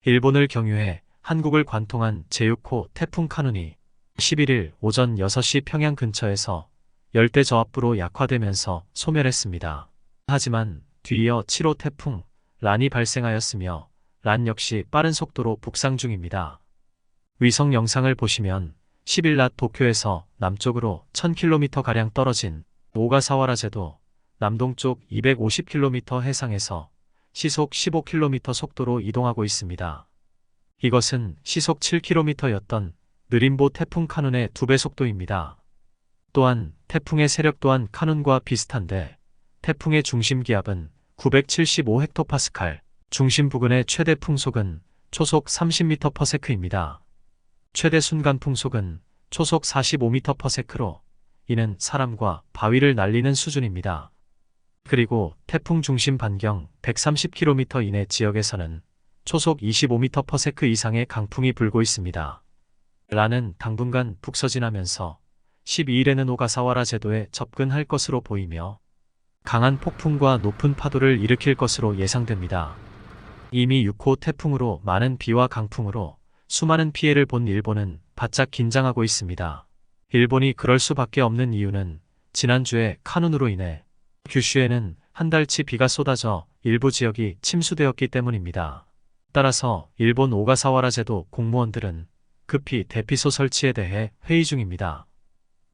일본을 경유해 한국을 관통한 제6호 태풍 카눈이 11일 오전 6시 평양 근처에서 열대저압부로 약화되면서 소멸했습니다. 하지만 뒤이어 7호 태풍 란이 발생하였으며 란 역시 빠른 속도로 북상 중입니다. 위성 영상을 보시면 10일 낮 도쿄에서 남쪽으로 1000km가량 떨어진 오가사와라제도 남동쪽 250km 해상에서 시속 15km 속도로 이동하고 있습니다. 이것은 시속 7km였던 느림보 태풍 카눈의 2배 속도입니다. 또한 태풍의 세력 또한 카눈과 비슷한데 태풍의 중심 기압은 975헥토파스칼, 중심 부근의 최대 풍속은 초속 30m/s입니다. 최대 순간 풍속은 초속 45m/s로 이는 사람과 바위를 날리는 수준입니다. 그리고 태풍 중심 반경 130km 이내 지역에서는 초속 25m/s 이상의 강풍이 불고 있습니다. 란은 당분간 북서진하면서 12일에는 오가사와라 제도에 접근할 것으로 보이며 강한 폭풍과 높은 파도를 일으킬 것으로 예상됩니다. 이미 6호 태풍으로 많은 비와 강풍으로 수많은 피해를 본 일본은 바짝 긴장하고 있습니다. 일본이 그럴 수밖에 없는 이유는 지난주에 카눈으로 인해 규슈에는 한 달치 비가 쏟아져 일부 지역이 침수되었기 때문입니다. 따라서 일본 오가사와라 제도 공무원들은 급히 대피소 설치에 대해 회의 중입니다.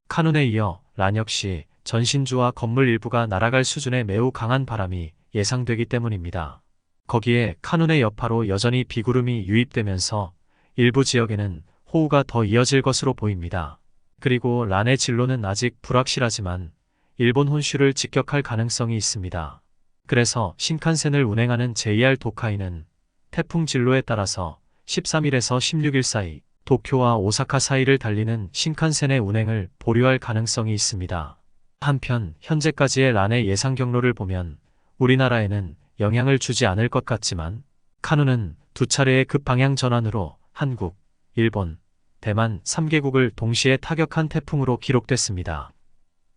카눈에 이어 란 역시 전신주와 건물 일부가 날아갈 수준의 매우 강한 바람이 예상되기 때문입니다. 거기에 카눈의 여파로 여전히 비구름이 유입되면서 일부 지역에는 호우가 더 이어질 것으로 보입니다. 그리고 란의 진로는 아직 불확실하지만 일본 혼슈를 직격할 가능성이 있습니다. 그래서 신칸센을 운행하는 JR 도카이는 태풍 진로에 따라서 13일에서 16일 사이 도쿄와 오사카 사이를 달리는 신칸센의 운행을 보류할 가능성이 있습니다. 한편 현재까지의 란의 예상 경로를 보면 우리나라에는 영향을 주지 않을 것 같지만 카눈은 2차례의 급방향 전환으로 한국, 일본, 대만 3개국을 동시에 타격한 태풍으로 기록됐습니다.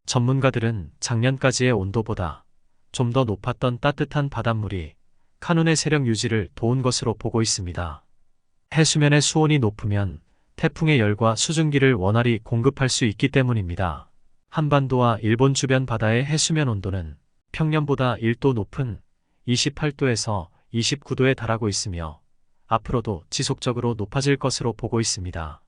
전문가들은 작년까지의 온도보다 좀 더 높았던 따뜻한 바닷물이 카눈의 세력 유지를 도운 것으로 보고 있습니다. 해수면의 수온이 높으면 태풍의 열과 수증기를 원활히 공급할 수 있기 때문입니다. 한반도와 일본 주변 바다의 해수면 온도는 평년보다 1도 높은 28도에서 29도에 달하고 있으며 앞으로도 지속적으로 높아질 것으로 보고 있습니다.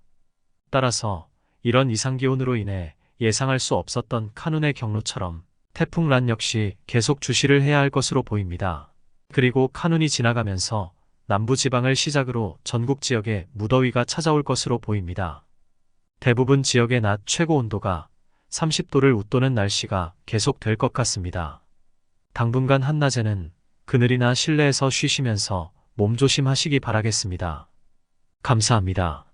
따라서 이런 이상기온으로 인해 예상할 수 없었던 카눈의 경로처럼 태풍 란 역시 계속 주시를 해야 할 것으로 보입니다. 그리고 카눈이 지나가면서 남부지방을 시작으로 전국 지역에 무더위가 찾아올 것으로 보입니다. 대부분 지역의 낮 최고 온도가 30도를 웃도는 날씨가 계속될 것 같습니다. 당분간 한낮에는 그늘이나 실내에서 쉬시면서 몸조심하시기 바라겠습니다. 감사합니다.